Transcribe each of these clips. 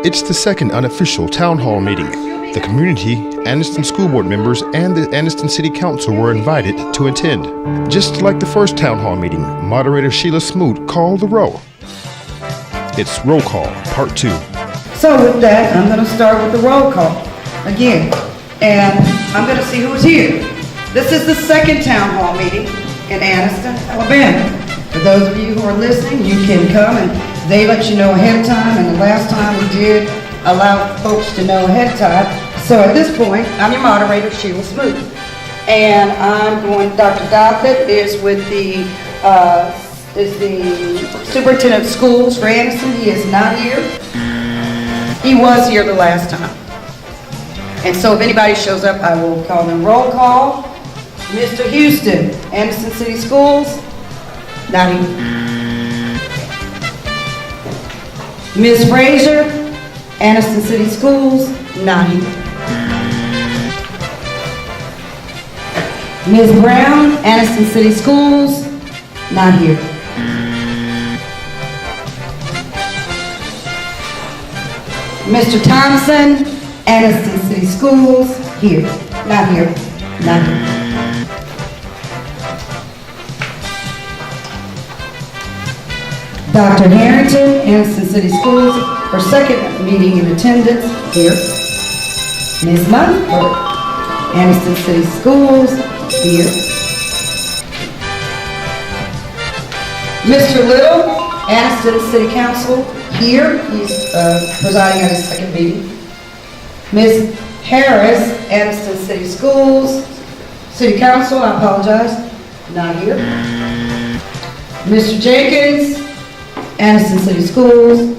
It's the second unofficial town hall meeting. The community, Anniston School Board members, and the Anniston City Council were invited to attend. Just like the first town hall meeting, moderator Shelia Smoot called the roll. It's roll call, part 2. So with that, I'm going to start with the roll call again, and I'm going to see who's here. This is the second town hall meeting in Anniston, Alabama. For those of you who are listening, you can come and they let you know ahead of time, and the last time we did allow folks to know ahead of time. So at this point, I'm your moderator, Shelia Smoot, and Dr. Doppett is with the superintendent of schools for Anniston. He is not here. He was here the last time. And so if anybody shows up, I will call them roll call. Mr. Houston, Anniston City Schools, not here. Ms. Frazier, Anniston City Schools, not here. Ms. Brown, Anniston City Schools, not here. Mr. Thompson, Anniston City Schools, here, not here, not here. Dr. Harrington, Anniston City Schools, her second meeting in attendance, here. Ms. Munford, Anniston City Schools, here. Mr. Little, Anniston City Council, here. He's presiding at his second meeting. Ms. Harris, Anniston City Schools, City Council, I apologize, not here. Mr. Jenkins, Anniston City Schools,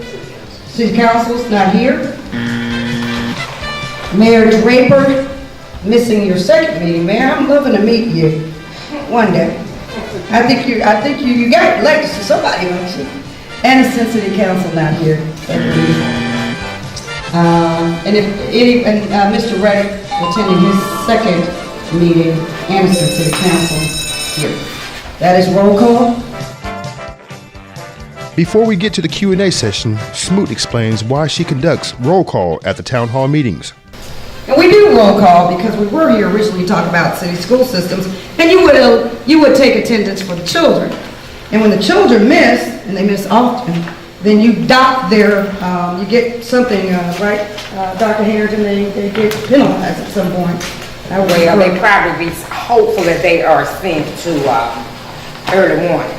City Council's not here. Mayor Draper, missing your second meeting, Mayor. I'm loving to meet you one day. I think you got elected to somebody, don't you? Anniston City Council not here. Mr. Reddick attending his second meeting, Anniston City Council here. That is roll call. Before we get to the Q&A session, Smoot explains why she conducts roll call at the town hall meetings. And we do roll call because we were here originally to talk about city school systems, and you would take attendance for the children. And when the children miss, and they miss often, then you dock their, you get something, right, Dr. Harrington, they get penalized at some point. Well, they probably be hopeful that they are sent to early warning.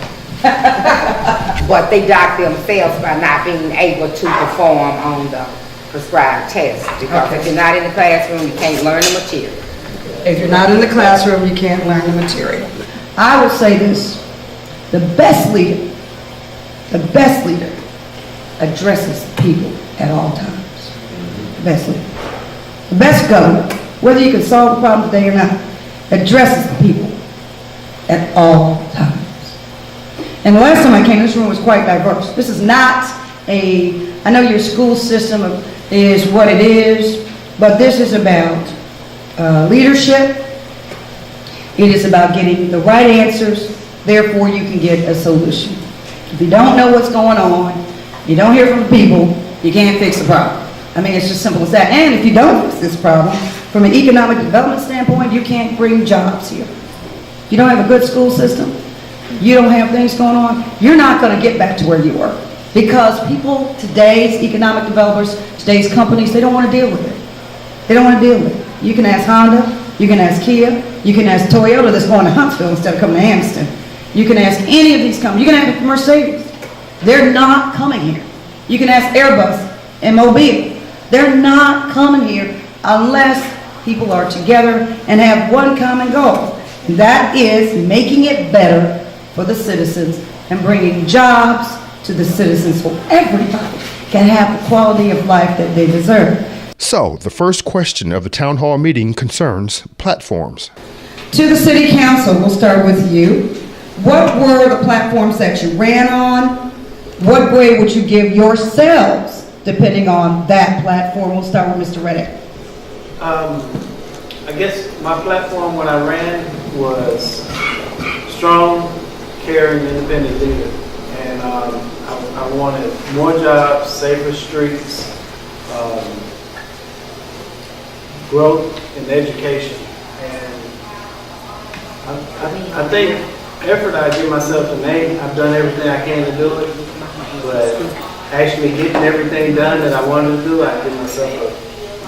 But they dock themselves by not being able to perform on the prescribed test. Because if you're not in the classroom, you can't learn the material. If you're not in the classroom, you can't learn the material. I will say this, the best leader addresses people at all times. The best leader. The best governor, whether you can solve the problem today or not, addresses the people at all times. And the last time I came, this room was quite diverse. This is not I know your school system is what it is, but this is about leadership. It is about getting the right answers, therefore you can get a solution. If you don't know what's going on, you don't hear from the people, you can't fix the problem. I mean, it's just simple as that. And if you don't fix this problem, from an economic development standpoint, you can't bring jobs here. If you don't have a good school system, you don't have things going on, you're not going to get back to where you were. Because people, today's economic developers, today's companies, they don't want to deal with it. They don't want to deal with it. You can ask Honda, you can ask Kia, you can ask Toyota that's going to Huntsville instead of coming to Anniston. You can ask any of these companies. You can ask Mercedes. They're not coming here. You can ask Airbus and Mobile. They're not coming here unless people are together and have one common goal. And that is making it better for the citizens and bringing jobs to the citizens so everybody can have the quality of life that they deserve. So, the first question of the town hall meeting concerns platforms. To the City Council, we'll start with you. What were the platforms that you ran on? What grade would you give yourselves depending on that platform? We'll start with Mr. Reddick. I guess my platform when I ran was strong, caring, independent leader. And I wanted more jobs, safer streets, growth and education. And I think effort, I give myself an A. I've done everything I can to do it, but actually getting everything done that I wanted to do, I give myself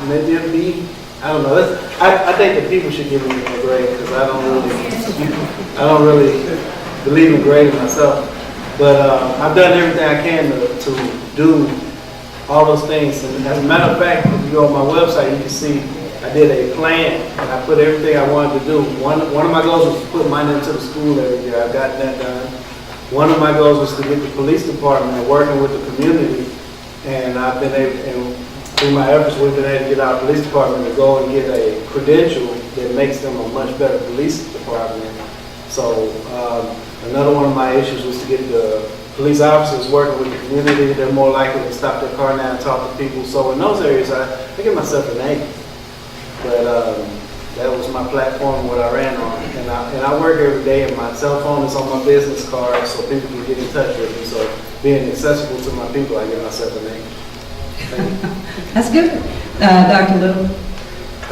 maybe a B. I don't know. I think that people should give me a grade because I don't really believe in grading myself. But I've done everything I can to do all those things. And as a matter of fact, if you go on my website, you can see I did a plan and I put everything I wanted to do. One of my goals was to put money into the school every year. I've gotten that done. One of my goals was to get the police department working with the community, and I've been able, and through my efforts, we've been able to get our police department to go and get a credential that makes them a much better police department. So another one of my issues was to get the police officers working with the community. They're more likely to stop their car now and talk to people. So in those areas, I give myself an A. But that was my platform, what I ran on. And I work every day, and my cell phone is on my business card so people can get in touch with me. So being accessible to my people, I give myself an A. Thank you. That's good. Dr. Little?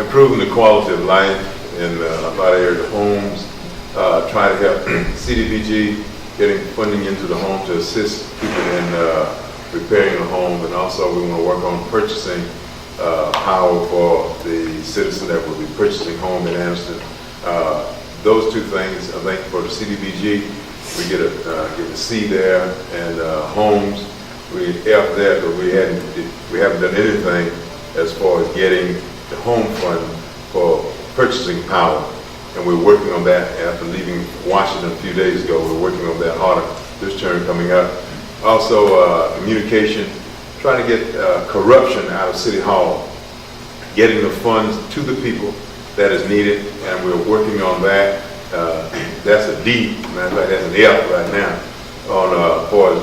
Improving the quality of life in a lot of areas of homes, try to help CDBG getting funding into the home to assist people in repairing the home, and also we want to work on purchasing power for the citizen that will be purchasing home in Anniston. Those two things, I think for the CDBG, we get a C there, and homes, we F there, but we haven't done anything as far as getting the home fund for purchasing power. And we're working on that after leaving Washington a few days ago. We're working on that harder this term coming up. Also, communication, trying to get corruption out of City Hall, getting the funds to the people that is needed, and we're working on that. That's a D, matter of fact, that's an F right now, on for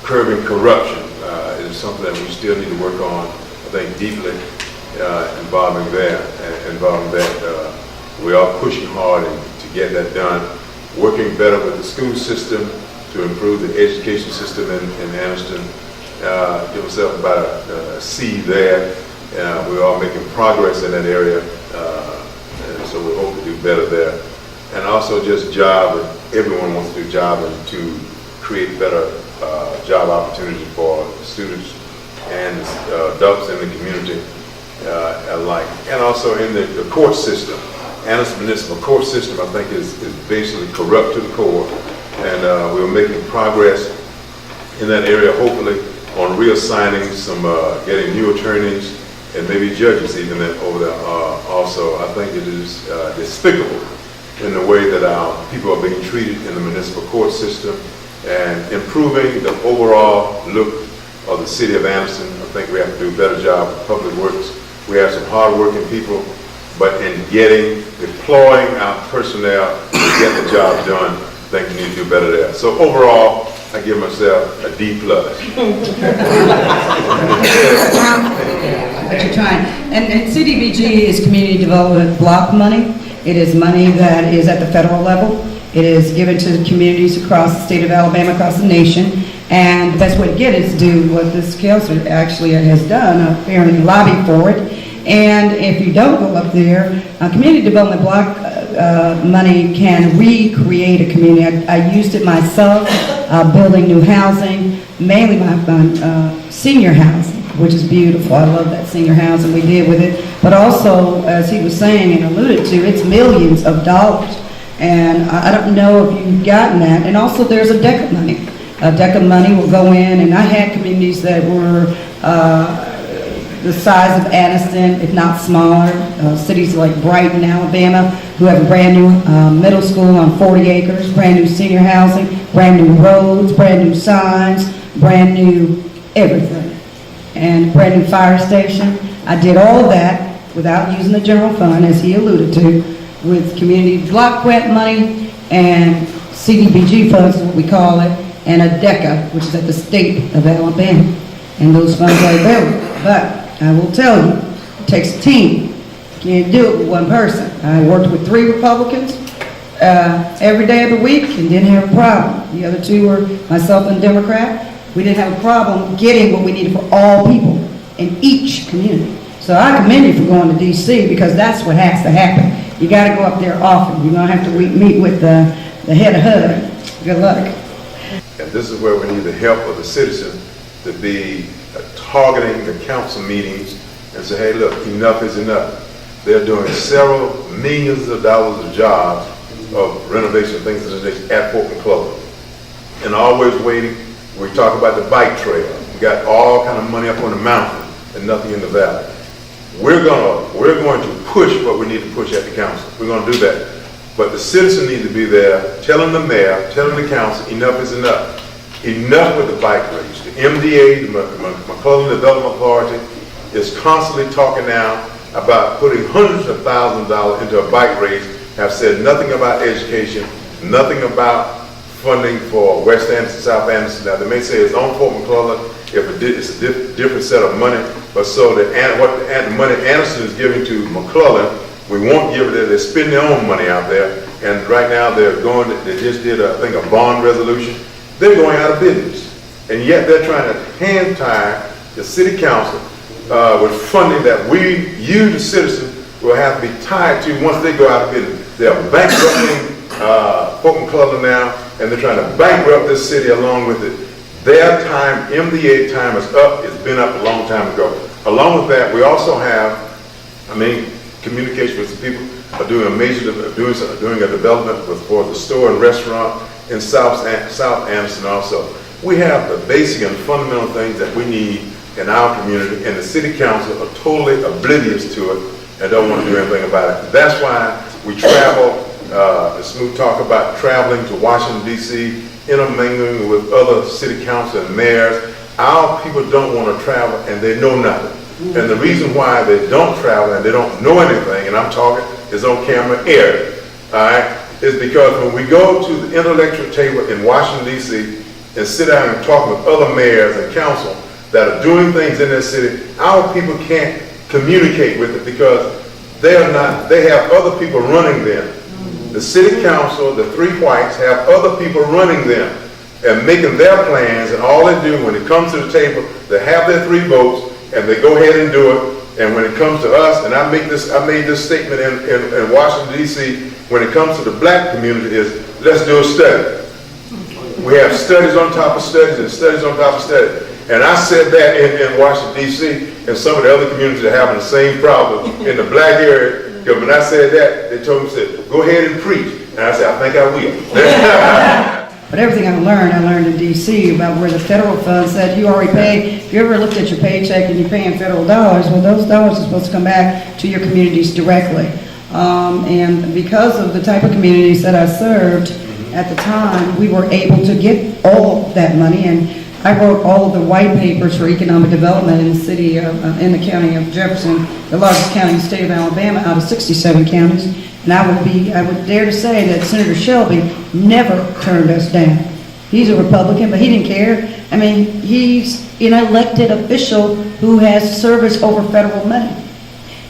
curbing corruption. It is something that we still need to work on, I think, deeply involving that. We are pushing hard to get that done, working better with the school system to improve the education system in Anniston. Give myself about a C there. We are making progress in that area, and so we hope to do better there. And also just job, everyone wants to do job and to create better job opportunities for students and adults in the community alike. And also in the court system. Anniston Municipal Court System, I think, is basically corrupt to the core, and we're making progress in that area, hopefully, on reassigning some, getting new attorneys and maybe judges even over there. Also, I think it is despicable in the way that our people are being treated in the municipal court system, and improving the overall look of the city of Anniston. I think we have to do a better job with public works. We have some hard-working people, but in deploying our personnel to get the job done, I think we need to do better there. So overall, I give myself a D+. But you're trying. And CDBG is community development block money. It is money that is at the federal level. It is given to communities across the state of Alabama, across the nation. And the best way to get it is to do what this council actually has done, apparently lobby for it. And if you don't go up there, community development block money can recreate a community. I used it myself, building new housing, mainly my senior housing, which is beautiful. I love that senior housing we did with it. But also, as he was saying and alluded to, it's millions of dollars. And I don't know if you've gotten that. And also there's a DECA money. A DECA money will go in, and I had communities that were the size of Anniston, if not smaller, cities like Brighton, Alabama, who have a brand new middle school on 40 acres, brand new senior housing, brand new roads, brand new signs, brand new everything, and brand new fire station. I did all of that without using the general fund, as he alluded to, with community block grant money and CDBG funds, is what we call it, and a DECA, which is at the state of Alabama, and those funds are available. But I will tell you, it takes a team. You can't do it with one person. I worked with 3 Republicans every day of the week and didn't have a problem. The other 2 were myself and Democrat. We didn't have a problem getting what we needed for all people in each community. So I commend you for going to DC, because that's what has to happen. You gotta go up there often. You're gonna have to meet with the head of HUD. Good luck. And this is where we need the help of the citizens to be targeting the council meetings and say, hey, look, enough is enough. They're doing several millions of dollars of jobs of renovation, things of this nature at Fort McClellan. And always waiting, we talk about the bike trail. We got all kind of money up on the mountain and nothing in the valley. We're going to push what we need to push at the council. We're going to do that. But the citizen needs to be there, telling the mayor, telling the council, enough is enough. Enough with the bike race. The MDA, the McClellan Development Authority, is constantly talking now about putting hundreds of thousands of dollars into a bike race, have said nothing about education, nothing about funding for West Anniston, South Anniston. Now, they may say it's on Fort McClellan, if it's a different set of money, but so that what the money Anniston is giving to McClellan, we won't give it there. They spend their own money out there, and right now they just did, I think, a bond resolution. They're going out of business, and yet they're trying to hand tie the city council with funding that you, the citizens, will have to be tied to once they go out of business. They're bankrupting Fort McClellan now, and they're trying to bankrupt this city along with it. Their time, MDA time, is up. It's been up a long time ago. Along with that, we also have, communication with the people are doing doing a development for the store and restaurant in South Anniston also. We have the basic and fundamental things that we need in our community, and the city council are totally oblivious to it and don't want to do anything about it. That's why we travel. Smoot talk about traveling to Washington, D.C., intermingling with other city council and mayors. Our people don't want to travel, and they know nothing. And the reason why they don't travel and they don't know anything, and I'm talking, is on camera, air, all right, is because when we go to the intellectual table in Washington, D.C., and sit down and talk with other mayors and council that are doing things in their city, our people can't communicate with it because they have other people running them. The city council, the three whites, have other people running them and making their plans, and all they do when it comes to the table, they have their 3 votes, and they go ahead and do it. And when it comes to us, and I made this statement in Washington, D.C., when it comes to the black community, is let's do a study. We have studies on top of studies and studies on top of studies. And I said that in Washington, D.C., and some of the other communities are having the same problem in the black area. Because when I said that, they told me, go ahead and preach. And I said, I think I will. But everything I learned in D.C. about where the federal funds said you already pay. If you ever looked at your paycheck and you're paying federal dollars, well, those dollars are supposed to come back to your communities directly. And because of the type of communities that I served at the time, we were able to get all that money. And I wrote all of the white papers for economic development in the city in the county of Jefferson, the largest county in the state of Alabama, out of 67 counties. And I would dare to say that Senator Shelby never turned us down. He's a Republican, but he didn't care. I mean, he's an elected official who has service over federal money.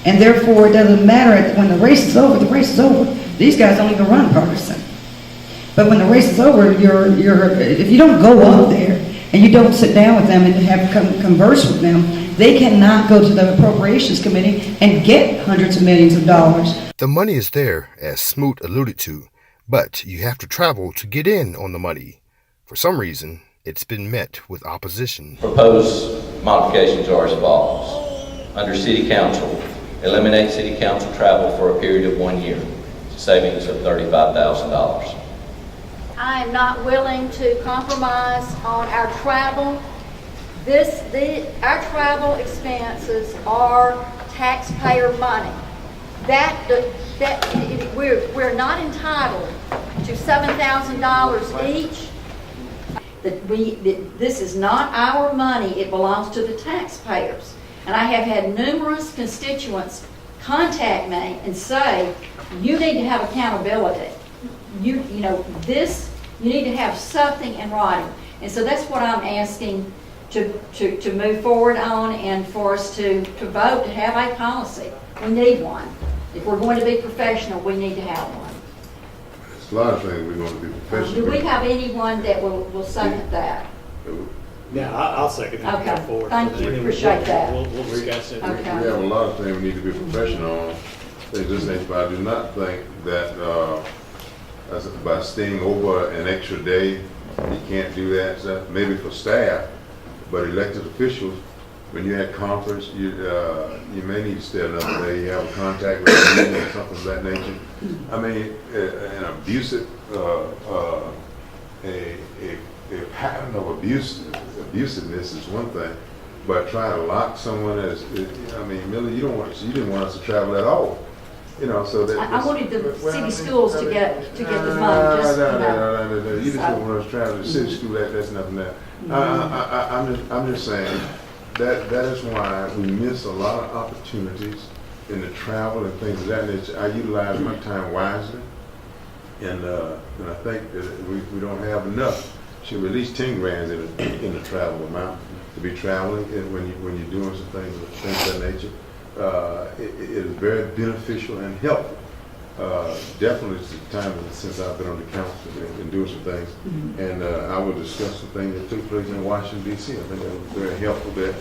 And therefore, it doesn't matter when the race is over, the race is over. These guys don't even run partisan. But when the race is over, if you don't go up there and you don't sit down with them and have converse with them, they cannot go to the Appropriations Committee and get hundreds of millions of dollars. The money is there, as Smoot alluded to, but you have to travel to get in on the money. For some reason, it's been met with opposition. Proposed modifications are as follows. Under City Council, eliminate City Council travel for a period of 1 year, savings of $35,000. I am not willing to compromise on our travel. Our travel expenses are taxpayer money. We're not entitled to $7,000 each. This is not our money. It belongs to the taxpayers. And I have had numerous constituents contact me and say, you need to have accountability. You need to have something in writing. And so that's what I'm asking to move forward on, and for us to vote to have a policy. We need one. If we're going to be professional, we need to have one. There's a lot of things we're going to be professional. Do we have anyone that will second that? Yeah, I'll second it. Okay, Go forward. thank you. Appreciate that. We'll discuss it. Okay. We have a lot of things we need to be professional on. They just ain't, but I do not think that, by staying over an extra day, you can't do that stuff, maybe for staff, but elected officials, when you had conference, you may need to stay another day, you have a contact with the meeting or something of that nature. I mean, an abusive, a pattern of abusiveness is one thing, but trying to lock someone as, I mean, Millie, you didn't want us to travel at all. You know, so that I wanted the city schools to get the money, just, no. You just don't want us to travel to city school. That's nothing there. I'm just saying that is why we miss a lot of opportunities in the travel and things of that nature. I utilize my time wisely, and I think that we don't have enough. Should at least 10 grand in the travel amount to be traveling, and when you're doing some things of that nature. It is very beneficial and helpful. Definitely it's the time since I've been on the council and doing some things. And I will discuss some things that took place in Washington, D.C. I think that was very helpful there.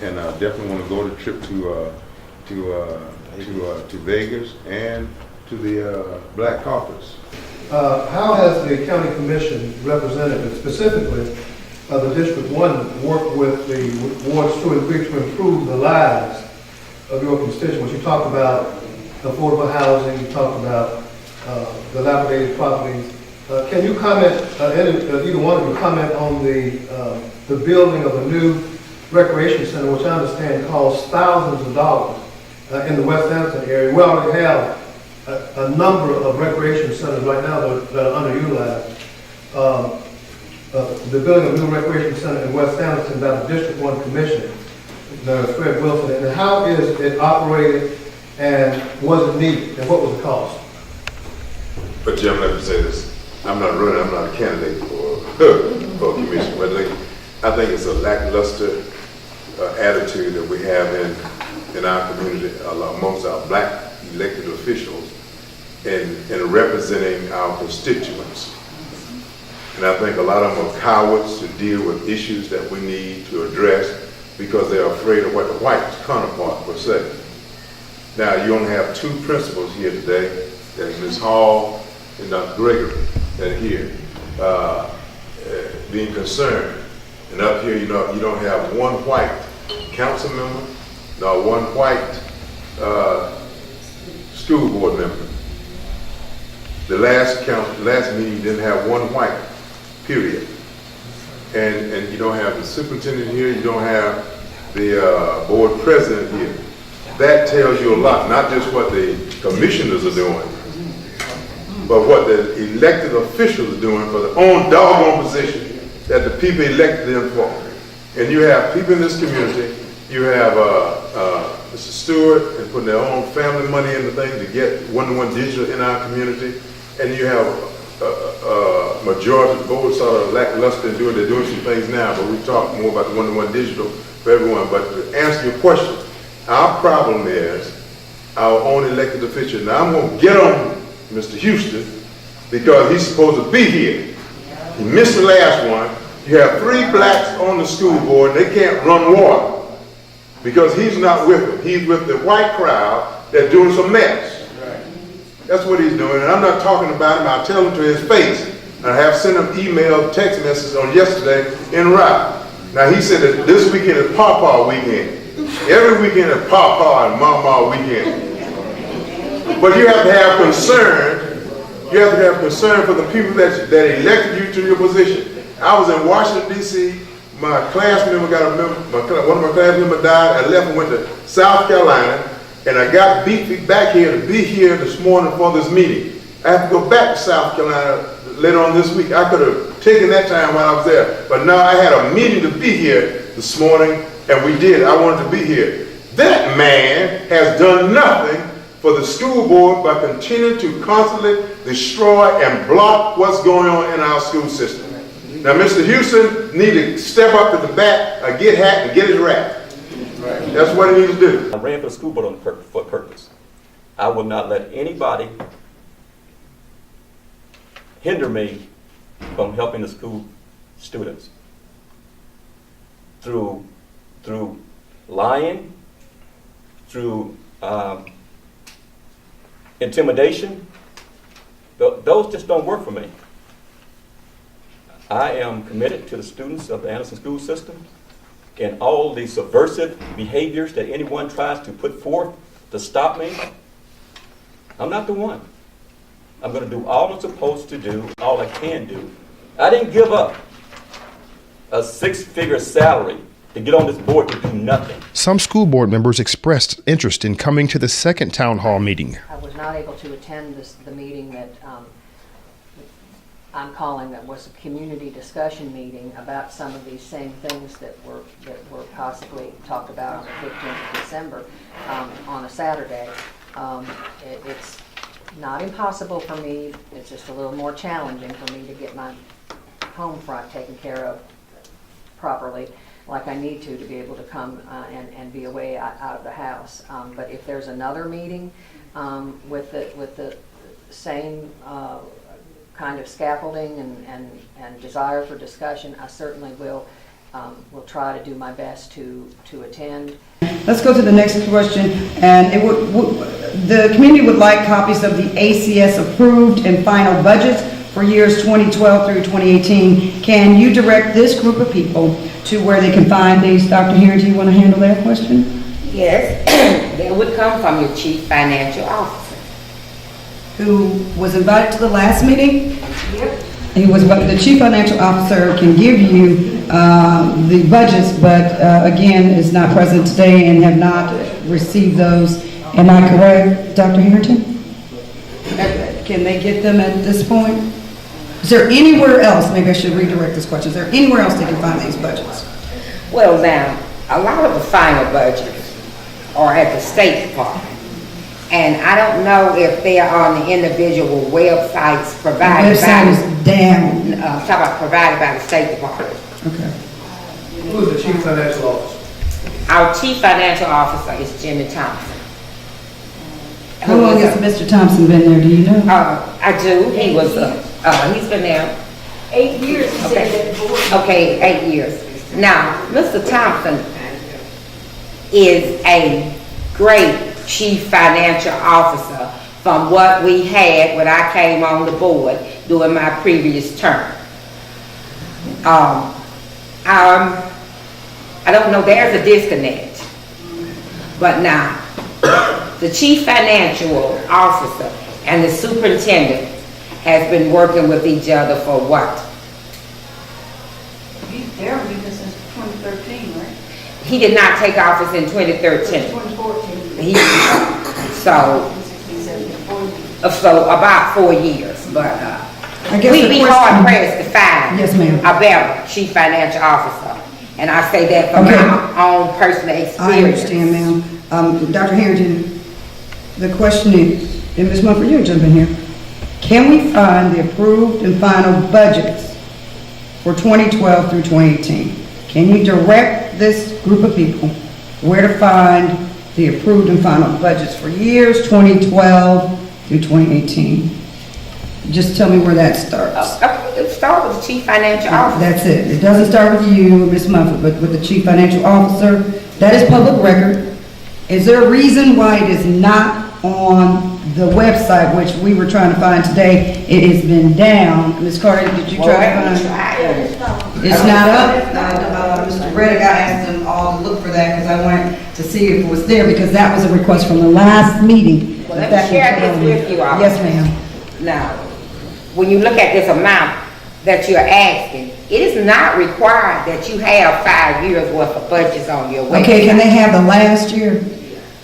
And I definitely want to go on a trip to Vegas and to the Black Caucus. How has the county commission representative, specifically the District 1, worked with the wards 2 and 3 to improve the lives of your constituents? You talk about affordable housing, you talk about dilapidated properties. Can you comment, either one of you comment on the building of a new recreation center, which I understand costs thousands of dollars in the West Anniston area? We already have a number of recreation centers right now that are underutilized. The building of a new recreation center in West Anniston by the District 1 Commissioner, Fred Wilson, and how is it operated, and was it needed, and what was the cost? But Jim, let me say this. I'm not running, I'm not a candidate for a commission, but I think it's a lackluster attitude that we have in our community amongst our black elected officials in representing our constituents. And I think a lot of them are cowards to deal with issues that we need to address because they're afraid of what the white counterpart will say. Now, you only have two principals here today, that's Ms. Hall and Dr. Gregory, that are here, being concerned. And up here, you don't have one white council member, nor one white school board member. The last meeting didn't have one white, period. And you don't have the superintendent here, you don't have the board president here. That tells you a lot, not just what the commissioners are doing, but what the elected officials are doing for their own doggone position that the people elected them for. And you have people in this community, you have Mr. Stewart and putting their own family money into things to get one-to-one digital in our community, and you have majority of the board sort of lackluster in doing, they're doing some things now, but we talk more about the one-to-one digital for everyone. But to answer your question, our problem is our own elected official. Now I'm going to get on Mr. Houston because he's supposed to be here. He missed the last one. You have 3 blacks on the school board and they can't run water because he's not with them. He's with the white crowd that's doing some mess. That's what he's doing, and I'm not talking about him. I tell him to his face. And I have sent him email, text messages on yesterday in route. Now he said that this weekend is Pawpaw weekend. Every weekend is Pawpaw and Mama weekend. But you have to have concern. You have to have concern for the people that elected you to your position. I was in Washington, D.C. My class member one of my class members died. I left and went to South Carolina. And I got back here to be here this morning for this meeting. I have to go back to South Carolina later on this week. I could have taken that time while I was there. But now I had a meeting to be here this morning, and we did. I wanted to be here. That man has done nothing for the school board by continuing to constantly destroy and block what's going on in our school system. Now, Mr. Houston needs to step up to the bat, get hat, and get his rap. That's what he needs to do. I ran for the school board for a purpose. I will not let anybody hinder me from helping the school students. through lying, through intimidation. Those just don't work for me. I am committed to the students of the Anniston school system and all the subversive behaviors that anyone tries to put forth to stop me. I'm not the one. I'm going to do all I'm supposed to do, all I can do. I didn't give up a 6-figure salary to get on this board to do nothing. Some school board members expressed interest in coming to the second town hall meeting. I was not able to attend the meeting that I'm calling, that was a community discussion meeting about some of these same things that were possibly talked about on the 15th of December on a Saturday. It's not impossible for me. It's just a little more challenging for me to get my home front taken care of properly, like I need to be able to come and be away out of the house. But if there's another meeting with the same kind of scaffolding and desire for discussion, I certainly will try to do my best to attend. Let's go to the next question, and the community would like copies of the ACS approved and final budgets for years 2012 through 2018. Can you direct this group of people to where they can find these? Dr. Harrington, you want to handle that question? Yes, that would come from your chief financial officer. Who was invited to the last meeting? Yep. The chief financial officer can give you the budgets, but again, is not present today and have not received those. Am I correct, Dr. Harrington? Can they get them at this point? Is there anywhere else, maybe I should redirect this question, is there anywhere else they can find these budgets? Well, now, a lot of the final budgets are at the State Department. And I don't know if they are on the individual websites provided The by website is down. talk about provided by the State Department. Okay. Who is the chief financial officer? Our chief financial officer is Jimmy Thompson. How long has Mr. Thompson been there, do you know? I do. He was, he's been there. 8 years, he Okay. said at the board. Okay, 8 years. Now, Mr. Thompson is a great chief financial officer from what we had when I came on the board during my previous term. I don't know, there's a disconnect. But now, the chief financial officer and the superintendent has been working with each other for what? He's there because since 2013, right? He did not take office in 2013. 2014. So about 4 years, but I guess we'd the be question- hard pressed to find Yes, ma'am. a better chief financial officer. And I say that from Okay. my own personal experience. I understand, ma'am. Dr. Harrington, the question is, and Ms. Mumford, you can jump in here. Can we find the approved and final budgets for 2012 through 2018? Can you direct this group of people where to find the approved and final budgets for years 2012 through 2018? Just tell me where that starts. Let's start with the chief financial officer. That's it. It doesn't start with you, Ms. Mumford, but with the chief financial officer. That is public record. Is there a reason why it is not on the website, which we were trying to find today? It has been down. Ms. Carter, did you try to find it? It's not up. Mr. Reddick, I asked them all to look for that because I wanted to see if it was there, because that was a request from the last meeting. Well, let me share this with you all. Yes, ma'am. Now, when you look at this amount that you're asking, it is not required that you have 5 years worth of budgets on your website. Okay, can they have the last year?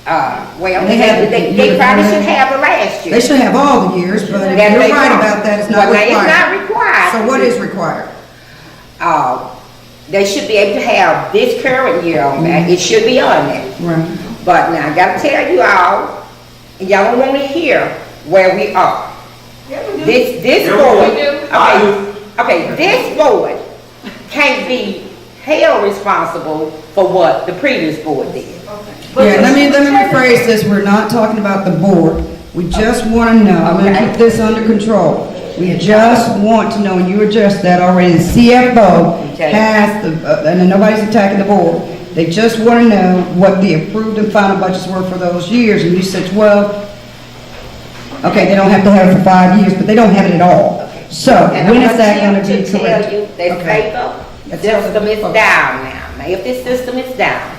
Well, They have they probably should have the last year. They should have all the years, but if That you're they right don't. about that, it's not Well, now, required. it's not required. So what is required? They should be able to have this current year on there. It should be on there. Right. But now, I gotta tell you all, y'all don't want to hear where we are. This board, okay, this board can't be held responsible for what the previous board did. Yeah, let me rephrase this. We're not talking about the board. We just want to know, I'm going to keep this under control. We just want to know, and you addressed that already, the CFO Okay. has the, and nobody's attacking the board. They just want to know what the approved and final budgets were for those years, and you said, well, okay, they don't have to have it for 5 years, but they don't have it at all. So, And when I'm is that going to attempt be to correct? tell you that Okay. paper That's system is okay. down now. Now, if this system is down,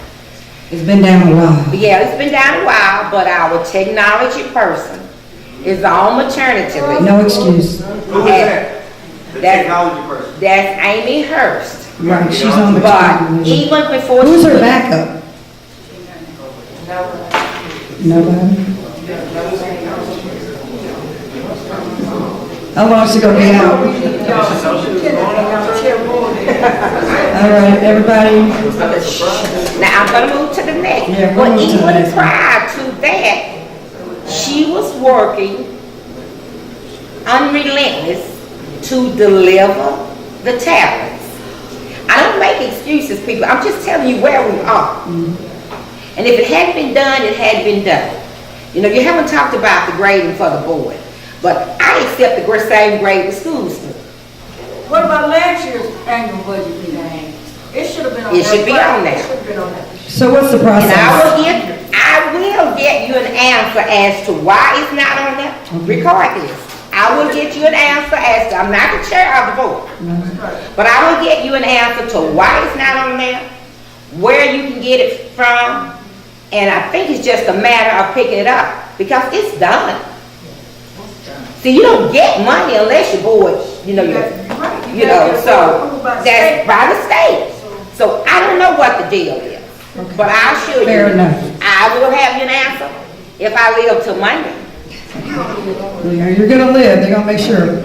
It's been down a while. yeah, it's been down a while, but our technology person is on maternity leave. No excuse. Who is that? The That- technology person. That's Amy Hurst. Right, she's on the But maternity leave. even before Who's she her was- backup? Nobody? How long is she gonna be out? All right, everybody, Now, I'm gonna move to the next. Yeah, we'll But move to the even next one. prior to that, she was working unrelentless to deliver the talents. I don't make excuses, people. I'm just telling you where we are. And if it hadn't been done, it had been done. You know, you haven't talked about the grading for the board, but I accept the same grade the schools do. What about last year's annual budget meeting? It should have been on It that. should be on there. It should have been on that. so what's the And process? I will get you an answer as to why it's not on there. Record this. I will get you an answer as to, I'm not the chair of the board, but I will get you an answer to why it's not on there, where you can get it from, and I think it's just a matter of picking it up, because it's done. See, you don't get money unless your board, you know, so that's by the state. So I don't know what the deal is, but I'll show you. Fair enough. I will have you an answer if I live till Monday. Yeah, you're gonna live, they're gonna make sure.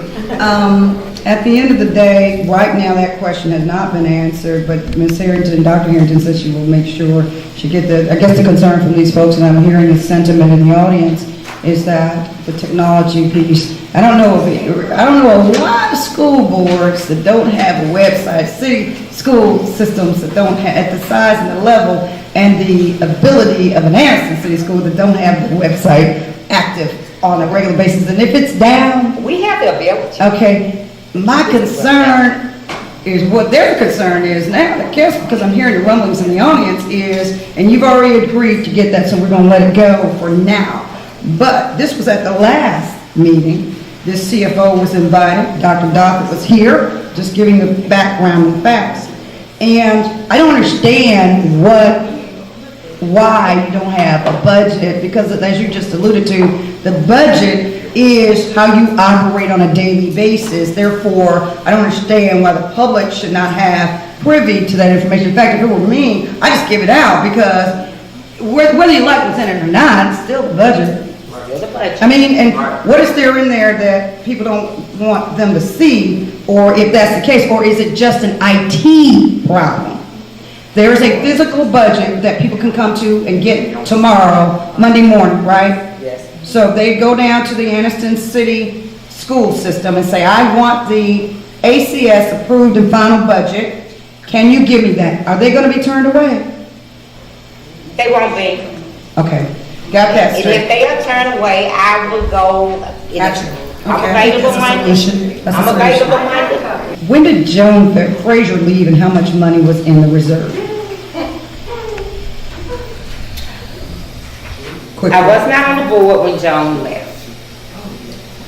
At the end of the day, right now, that question has not been answered, but Ms. Harrington, Dr. Harrington says she will make sure she get the, I guess the concern from these folks, and I'm hearing the sentiment in the audience, is that the technology piece, I don't know a lot of school boards that don't have a website, city school systems that don't have, at the size and the level and the ability of an Anniston City School that don't have the website active on a regular basis, and if it's down, We have the ability. okay, my concern is what their concern is now, I guess, because I'm hearing the rumblings in the audience is, and you've already agreed to get that, so we're gonna let it go for now. But this was at the last meeting, this CFO was invited, Dr. Dockett was here, just giving the background and facts. And I don't understand why you don't have a budget, because as you just alluded to, the budget is how you operate on a daily basis. Therefore, I don't understand why the public should not have privy to that information. In fact, if it were me, I just give it out, because whether you like what's in it or not, it's still the budget. Still the budget. I mean, and what is there in there that people don't want them to see, or if that's the case, or is it just an IT problem? There is a physical budget that people can come to and get tomorrow, Monday morning, right? Yes. So they go down to the Anniston City School System and say, I want the ACS approved and final budget. Can you give me that? Are they gonna be turned away? They won't be. Okay, got that And if straight. they are turned away, I will go. Gotcha. I'm Okay, I think available that's a Monday. solution. That's a I'm solution. available Monday. When did Joan Frazier leave and how much money was in the reserve? Quick. I was not on the board when Joan left.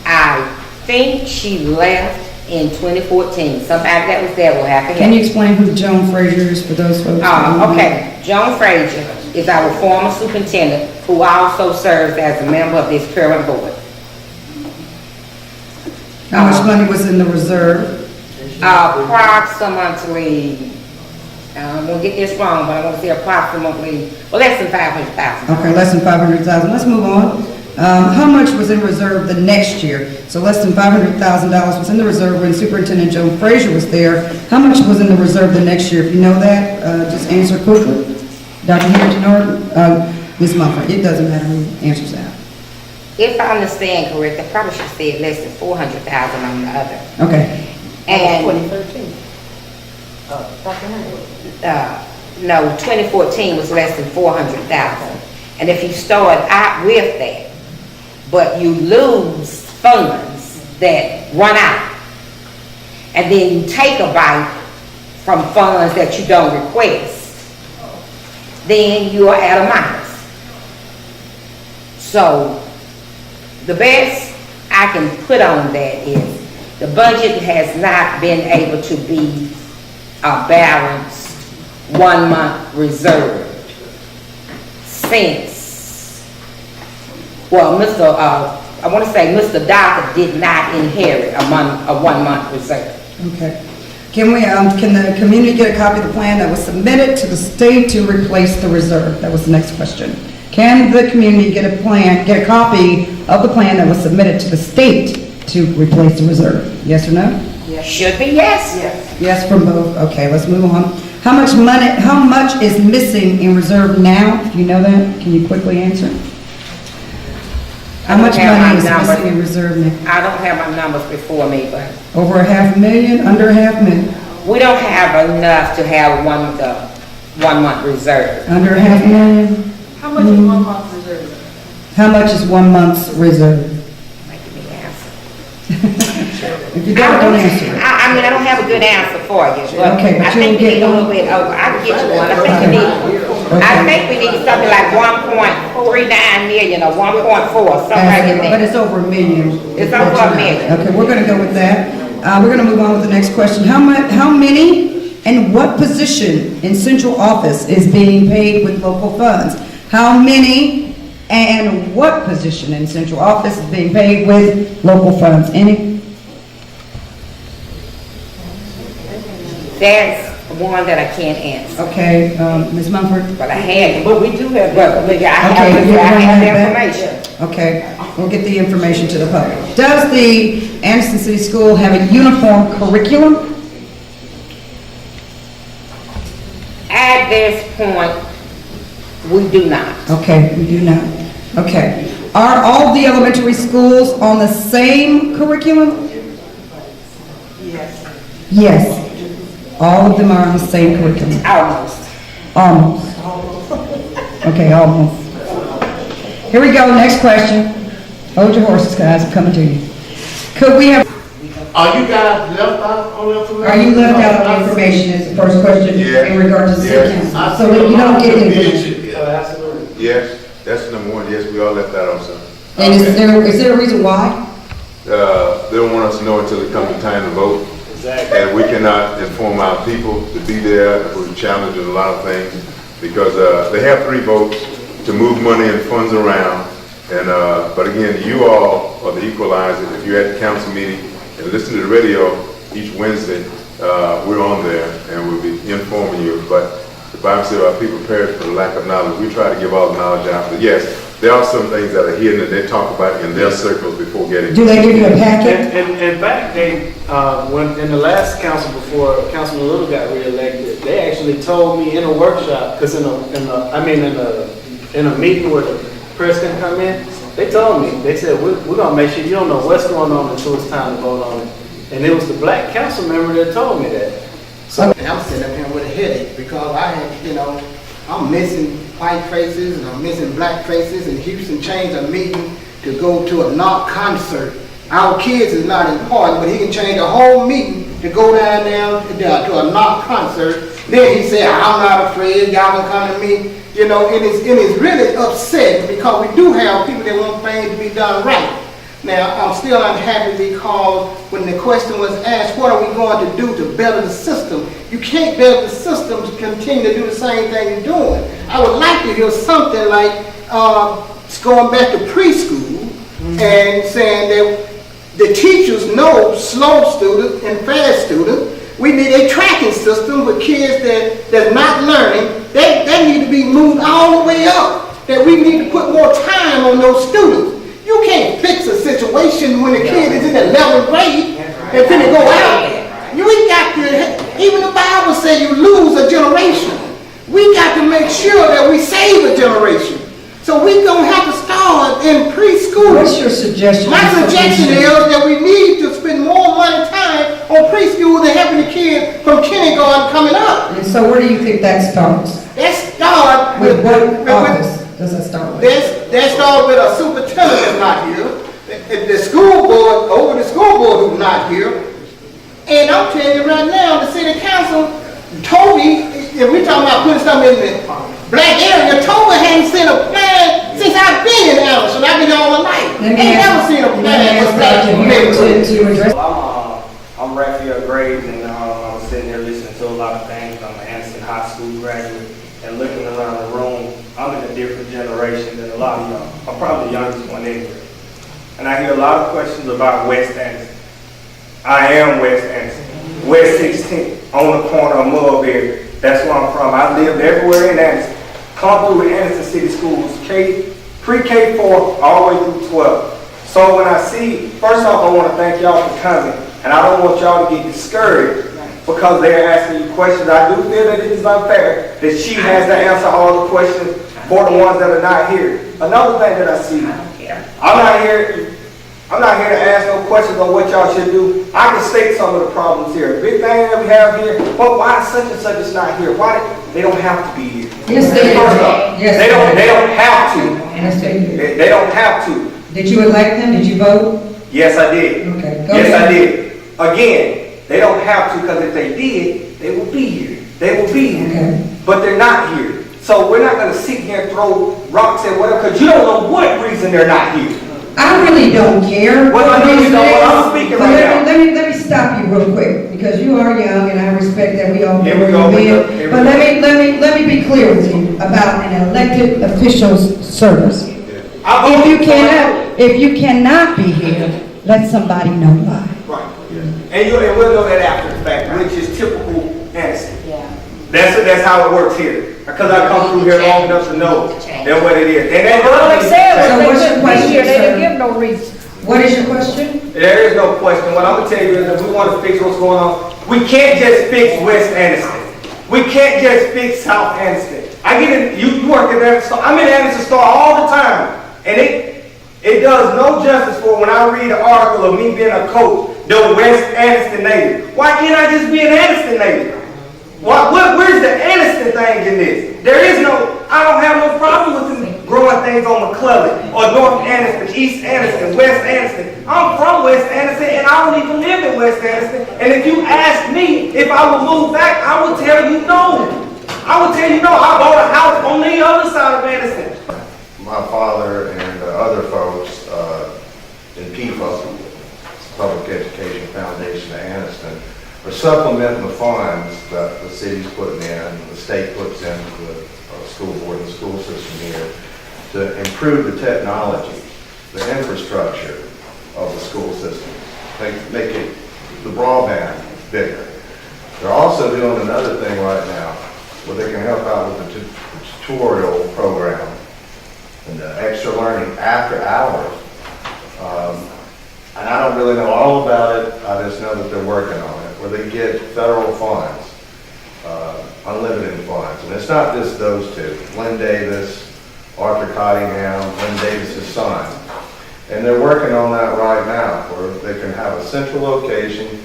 I think she left in 2014. Somebody that was there will have to Can you help. explain who Joan Frazier is for those folks? who don't know? Okay, Joan Frazier is our former superintendent who also serves as a member of this current board. How much money was in the reserve? Approximately, I'm gonna get this wrong, but I want to say approximately, well, less than 500,000. Okay, less than 500,000. Let's move on. How much was in reserve the next year? So less than $500,000 was in the reserve when Superintendent Joan Frazier was there. How much was in the reserve the next year? If you know that, just answer quickly. Dr. Harrington or Ms. Mumford? It doesn't matter who answers that. If I understand correct, I probably should say less than 400,000 on the other. Okay. And, 2013. no, 2014 was less than 400,000. And if you start out with that, but you lose funds that run out, and then you take a bite from funds that you don't request, then you are at a minus. So the best I can put on that is the budget has not been able to be a balanced 1 month reserve since, well, I want to say Mr. Docker did not inherit a 1 month reserve. Okay. Can the community get a copy of the plan that was submitted to the state to replace the reserve? That was the next question. Can the community get a copy of the plan that was submitted to the state to replace the reserve? Yes or no? Yes. Should be yes. Yes. Yes from both. Okay, let's move on. How much is missing in reserve now? Do you know that? Can you quickly answer? How much money is missing in reserve now? I don't have my numbers before me, but Over $500,000, under $500,000? we don't have enough to have 1 month reserve. Under $500,000? How much is 1 month reserve? How much is 1 month's reserve? Making me answer. If you don't answer it. I mean, I don't have a good answer for you, but Okay, but I you'll think we get need a one. little bit over. I can get you one. I think we need something like 1.39 million or 1.4, something like But that. it's over $1 million. It's over $1 million. Okay, we're gonna go with that. We're gonna move on with the next question. How many and what position in central office is being paid with local funds? How many and what position in central office is being paid with local funds? Any? That's one that I can't answer. Okay, Ms. Mumford? But I had, But we do have but I Okay, have you're gonna the have that? information. Okay, we'll get the information to the public. Does the Anniston City School have a uniform curriculum? At this point, we do not. Okay, we do not. Okay. Are all the elementary schools on the same curriculum? Yes. Yes. All of them are on the same curriculum. Almost. Almost. Okay, almost. Here we go, next question. Hold your horses, guys, I'm coming to you. Could we have, Are you guys left out on the information? are you left out on information is the first question in regards to city council? So that you don't get information. Absolutely. Yes, that's number one. Yes, we all left that on something. And is there a reason why? They don't want us to know until it comes the time to vote. Exactly. And we cannot inform our people to be there. We're challenged in a lot of things because they have 3 votes to move money and funds around. And but again, you all are the equalizer. If you're at the council meeting and listen to the radio each Wednesday, we're on there and we'll be informing you. But the Bible says our people perish for the lack of knowledge. We try to give all the knowledge out. But yes, there are some things that are hidden that they talk about in their circles before getting. Do they give you a packet? In fact, they, when, in the last council before Councilman Little got reelected, they actually told me in a workshop, because in a meeting where the press can come in, they told me, they said, we're gonna make sure you don't know what's going on until it's time to vote on it. And it was the black council member that told me that. So And I'm sitting up here with a headache because I had, I'm missing white faces and I'm missing black faces, and Houston changed a meeting to go to a knock concert. Our kids is not important, but he can change a whole meeting to go down there to a knock concert. Then he said, I'm not afraid, y'all can come to me. And it's really upsetting because we do have people that want things to be done right. Now, I'm still unhappy because when the question was asked, what are we going to do to better the system? You can't better the system to continue to do the same thing you're doing. I would like to hear something like going back to preschool and saying that the teachers know slow students and fast students. We need a tracking system with kids that's not learning. They need to be moved all the way up. That we need to put more time on those students. You can't fix a situation when a kid is in the 11th grade and finna go out. You ain't got to, even the Bible says you lose a generation. We got to make sure that we save a generation. So we gonna have to start in preschool. What's your suggestion? My suggestion is that we need to spend more money time on preschool than helping the kids from kindergarten coming up. And so where do you think that starts? That start With what office does it start with? That start with a superintendent that's not here. the school board, over the school board who's not here. And I'm telling you right now, the city council, Toby, if we're talking about putting something in the black area, Toby hadn't seen a plan since I've been in Anniston. I've been here all my life. Ain't never seen a plan for black people. I'm Raphael Graves, and I was sitting there listening to a lot of things. I'm an Anniston High School graduate, and looking around the room, I'm in a different generation than a lot of y'all. I'm probably the youngest one in here. And I hear a lot of questions about West Anniston. I am West Anniston, West 16th, on the corner of Mulberry. That's where I'm from. I lived everywhere in Anniston. Come through Anniston City Schools, pre-K4 all the way through 12. So when I see, first off, I want to thank y'all for coming, and I don't want y'all to get discouraged because they're asking you questions. I do feel that it is unfair that she has to answer all the questions for the ones that are not here. Another thing that I see, I'm not here to ask no questions on what y'all should do. I can state some of the problems here. Big thing that we have here, but why such and such is not here? Why they don't have to be here? Yes, they do. Yes, they don't have to. Yes, they do. They don't have to. Did you elect them? Did you vote? Yes, I did. Okay, go yes, ahead. I did. Again, they don't have to, because if they did, they will be here. They will be here. Okay. But they're not here. So we're not going to sit here and throw rocks and whatever, because you don't know what reason they're not here. I really don't care. Well, I know you don't, but I'm speaking right now. Let me stop you real quick, because you are young, and I respect that we all Here we go. But let me be clear with you about an elected official's service. If you cannot be here, let somebody know why. Right. And we'll know that after the fact, which is typical Anniston. Yeah. That's how it works here. Because I come through here long enough to know that what it is. And that's All they said So was what's they your couldn't be question, here, they sir? didn't give no reason. What is your question? There is no question. What I'm going to tell you is that we want to fix what's going on. We can't just fix West Anniston. We can't just fix South Anniston. I get it. You work at Anniston store. I'm in Anniston store all the time. And it does no justice for when I read an article of me being a coach, the West Anniston native. Why can't I just be an Anniston native? Where's the Anniston thing in this? There is no, I don't have no problem with them growing things on McClellan or North Anniston, East Anniston, West Anniston. I'm from West Anniston and I don't even live in West Anniston. And if you ask me if I would move back, I would tell you no. I would tell you no. I bought a house on the other side of Anniston. My father and other folks in PFA, Public Education Foundation of Anniston, are supplementing the funds that the city's putting in, the state puts into the school board and the school system here to improve the technology, the infrastructure of the school system, make it the broadband bigger. They're also doing another thing right now where they can help out with the tutorial program and the extra learning after hours. And I don't really know all about it. I just know that they're working on it, where they get federal funds, unlimited funds. And it's not just those two, Lynn Davis, Arthur Cottingham, Lynn Davis's son. And they're working on that right now, where they can have a central location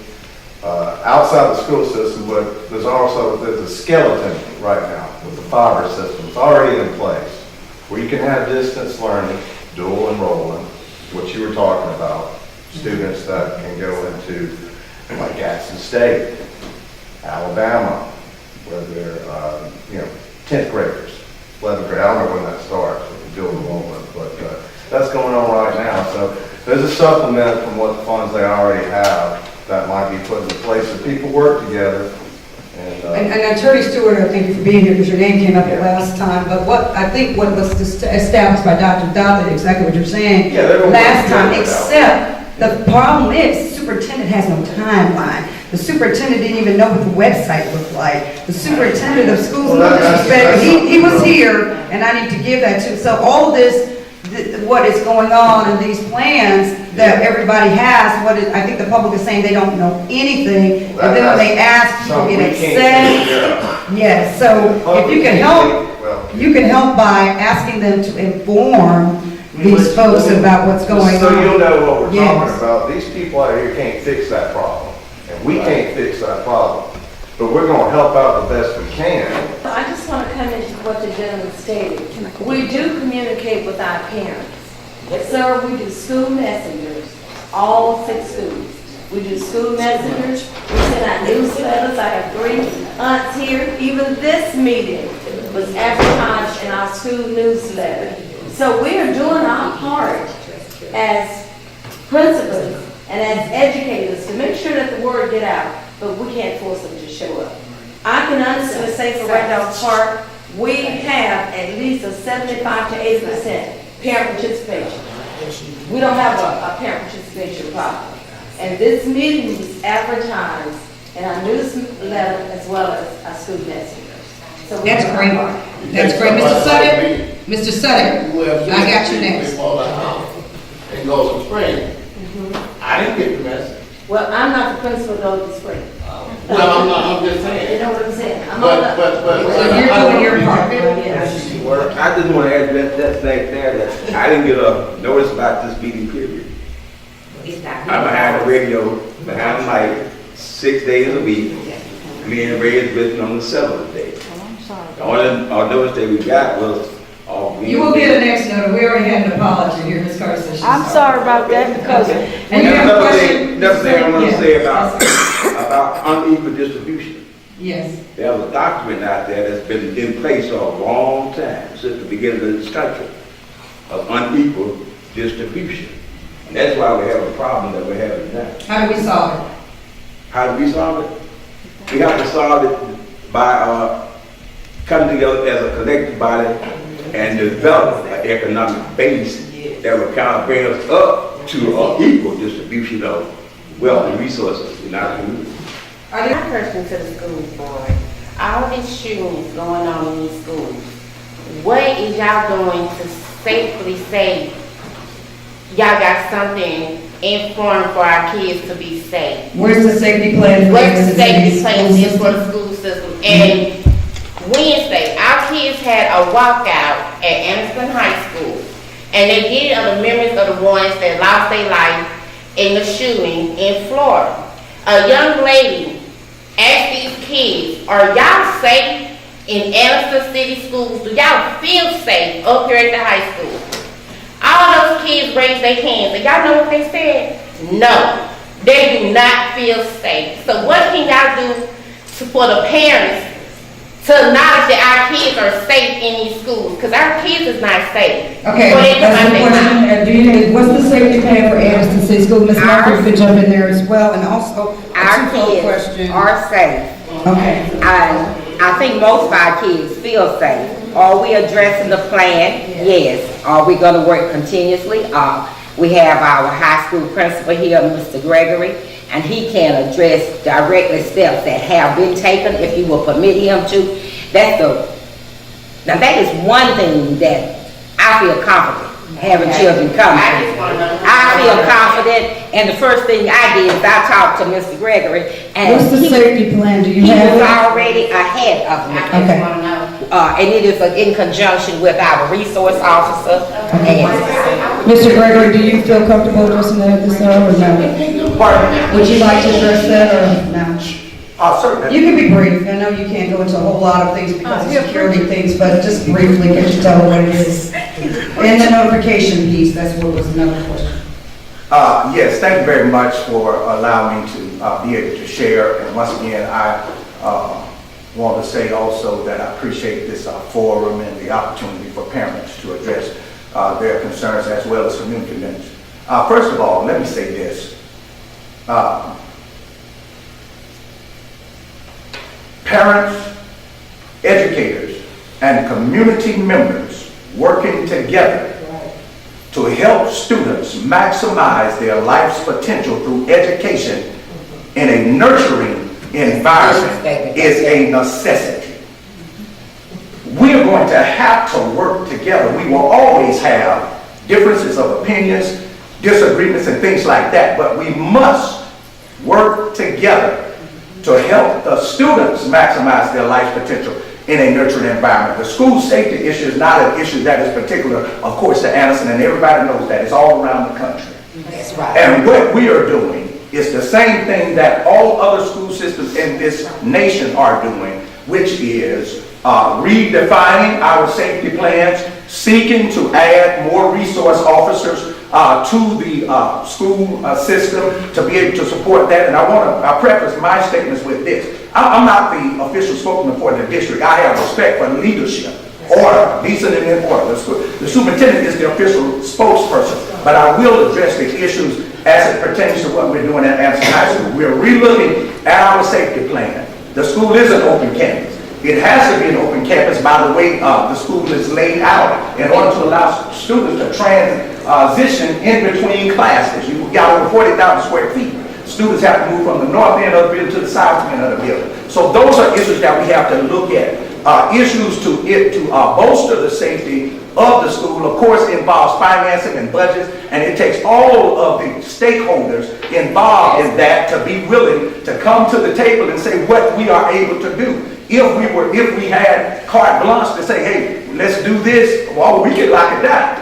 outside the school system, but there's a skeleton right now with the fiber system. It's already in place, where you can have distance learning, dual enrollment, what you were talking about. Students that can go into, like Jackson State, Alabama, where they're, 10th graders, 11th grade. I don't know when that starts with the dual enrollment, but that's going on right now. So there's a supplement from what funds they already have that might be put into place if people work together. And Attorney Stewart, I thank you for being here because your name came up the last time. But what was established by Dr. Dodd, exactly what you're saying last time, except the problem is the superintendent has no timeline. The superintendent didn't even know what the website looked like. The superintendent of schools, no disrespect, he was here, and I need to give that to. So all of this, what is going on in these plans that everybody has, I think the public is saying they don't know anything, and then when they ask, people get upset. Yes, so if you can help, you can help by asking them to inform these folks about what's going on. So you'll know what we're talking about. These people out here can't fix that problem, and we can't fix that problem. But we're going to help out the best we can. I just want to come into what the gentleman stated. We do communicate with our parents. Sir, we do school messengers, all 6 schools. We do school messengers, we send out newsletters. I have 3 aunts here. Even this meeting was advertised in our school newsletter. So we are doing our part as principals and as educators to make sure that the word get out, but we can't force them to show up. I can honestly say for Red Dog Park, we have at least a 75 to 80% parent participation. We don't have a parent participation problem. And this meeting was advertised in our newsletter as well as our school messengers. So That's great. That's great. Mr. Sutter, Mr. Sutter, I got you next. Before the house and go to spring. I didn't get the message. well, I'm not the principal of Golden Spring. Well, I'm just saying. You know what I'm saying? I'm But. So you're doing your part. Yes. I just want to add that thing there, that I didn't get a notice about this meeting period. It's not. I'm behind the radio, behind the mic, 6 days a week. Me and Ray is listening on the 7th day. The only notice that we got was, You will get an next note. We already had an apology here, Ms. Carson. I'm sorry about that because. And you have a question? Another thing I want to Yeah. say about unequal distribution. Yes. There's a document out there that's been in place for a long time, since the beginning of this country, of unequal distribution. And that's why we have a problem that we're having now. How do we solve it? How do we solve it? We have to solve it by coming together as a collective body and develop an economic base that will kind of bring us up to an equal distribution of wealth and resources in our community. My question to the school board, all these shootings going on in these schools, what is y'all doing to safely say y'all got something informed for our kids to be safe? Where's the safety plan? What's the safety plan is for the school system? And Wednesday, our kids had a walkout at Anniston High School, and they did it on the memories of the ones that lost their life in the shooting in Florida. A young lady asked these kids, are y'all safe in Anniston City schools? Do y'all feel safe up here at the high school? All those kids raised their hands, and y'all know what they said? No, they do not feel safe. So what can y'all do for the parents to acknowledge that our kids are safe in these schools? Because our kids is not safe. Okay, that's the question. What's the safety plan for Anniston City School? Ms. Martin, you could jump in there as well, and also Our kids are safe. Okay. I think most of our kids feel safe. Are we addressing the plan? Yes. Are we going to work continuously? We have our high school principal here, Mr. Gregory, and he can address directly steps that have been taken if you will permit him to. Now that is one thing that I feel confident having children come. I feel confident, and the first thing I did is I talked to Mr. Gregory, and what's the safety plan? Do you he have was it? already ahead of me. Okay. And it is in conjunction with our resource officer. And Mr. Gregory, do you feel comfortable addressing that at this hour or no? Pardon? Would you like to address that or no? Certainly. You can be brief. I know you can't go into a whole lot of things because of security things, but just briefly, could you tell what it is? And the notification piece, that's what was another question. Yes, thank you very much for allowing me to be able to share. And once again, I want to say also that I appreciate this forum and the opportunity for parents to address their concerns as well as community members. First of all, let me say this. Parents, educators, and community members working together to help students maximize their life's potential through education in a nurturing environment is a necessity. We are going to have to work together. We will always have differences of opinions, disagreements, and things like that, but we must work together to help the students maximize their life's potential in a nurturing environment. The school safety issue is not an issue that is particular, of course, to Anniston, and everybody knows that. It's all around the country. That's right. And what we are doing is the same thing that all other school systems in this nation are doing, which is redefining our safety plans seeking to add more resource officers to the school system to be able to support that. And I preface my statements with this. I'm not the official spokesman for the district. I have respect for leadership, order, decent and in order. The superintendent is the official spokesperson, but I will address the issues as it pertains to what we're doing at Anniston High School. We're relooking at our safety plan. The school is an open campus. It has to be an open campus by the way the school is laid out in order to allow students to transition in between classes. You've got over 40,000 square feet. Students have to move from the north end of the building to the south end of the building. So those are issues that we have to look at. Issues to bolster the safety of the school, of course, involves financing and budgets, and it takes all of the stakeholders involved in that to be willing to come to the table and say what we are able to do. If we had carte blanche to say, hey, let's do this, well, we could lock it down.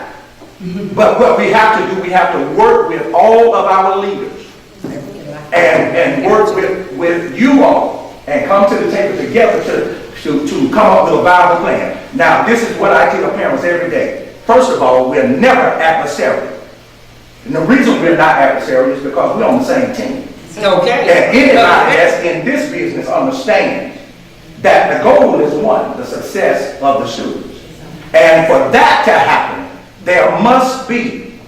But what we have to do, we have to work with all of our leaders and work with you all and come to the table together to come up with a viable plan. Now, this is what I tell parents every day. First of all, we're never adversarial. And the reason we're not adversarial is because we're on the same team. Okay. And anybody that's in this business understands that the goal is one, the success of the students. And for that to happen, there must be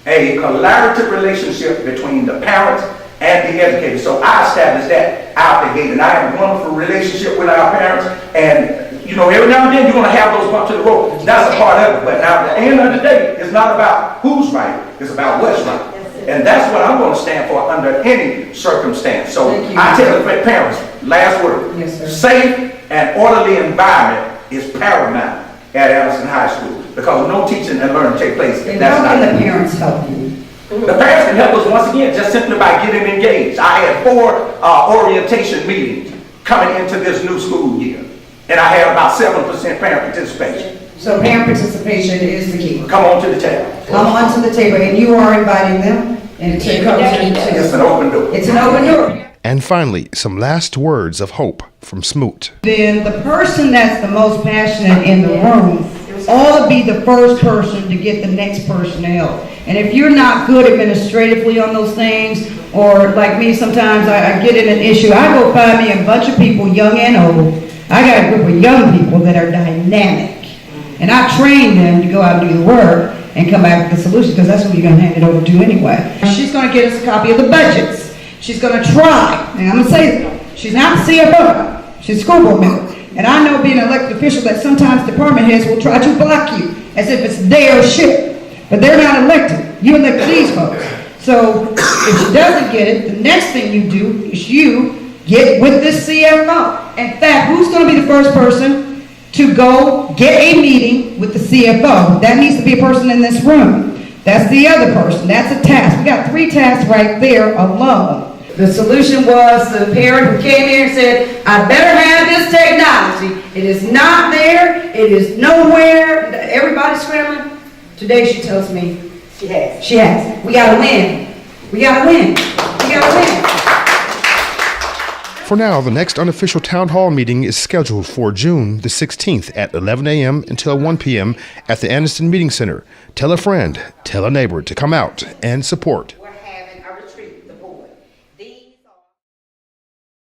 a collaborative relationship between the parents and the educators. So I established that out the gate, and I have a wonderful relationship with our parents. And you know, every now and then you're going to have those bumps to the road. That's a part of it. But now, at the end of the day, it's not about who's right; it's about what's right. And that's what I'm going to stand for under any circumstance. So I tell the parents, last word: Yes, sir. safe and orderly environment is paramount at Anniston High School, because no teaching and learning take place if And that's how not can the parents help you? The parents can help us once again just simply by getting engaged. I had 4 orientation meetings coming into this new school year, and I had about 7% parent participation. So parent participation is the key. Come on to the table. Come on to the table, and you are inviting them and to come to the table. It's an open door. It's an open door. And finally, some last words of hope from Smoot. Then the person that's the most passionate in the room ought to be the first person to get the next person help. And if you're not good administratively on those things, or like me, sometimes I get in an issue, I go find me a bunch of people, young and old. I got a group of young people that are dynamic. And I train them to go out and do the work and come back with the solution, because that's what you're going to hand it over to anyway. She's going to get us a copy of the budgets. She's going to try, and I'm going to say that, she's not the CFO, she's a school board member. And I know, being an elected official, that sometimes department heads will try to block you as if it's their ship. But they're not elected. You elected these folks. So if she doesn't get it, the next thing you do is you get with this CFO. In fact, who's going to be the first person to go get a meeting with the CFO? That needs to be a person in this room. That's the other person. That's a task. We got 3 tasks right there alone. The solution was the parent who came here and said, I better have this technology. It is not there. It is nowhere. Everybody's scrambling. Today she tells me she has. She has. We got to win. We got to win. We got to win. For now, the next unofficial town hall meeting is scheduled for June the 16th at 11 a.m. until 1 p.m. at the Anniston Meeting Center. Tell a friend, tell a neighbor to come out and support.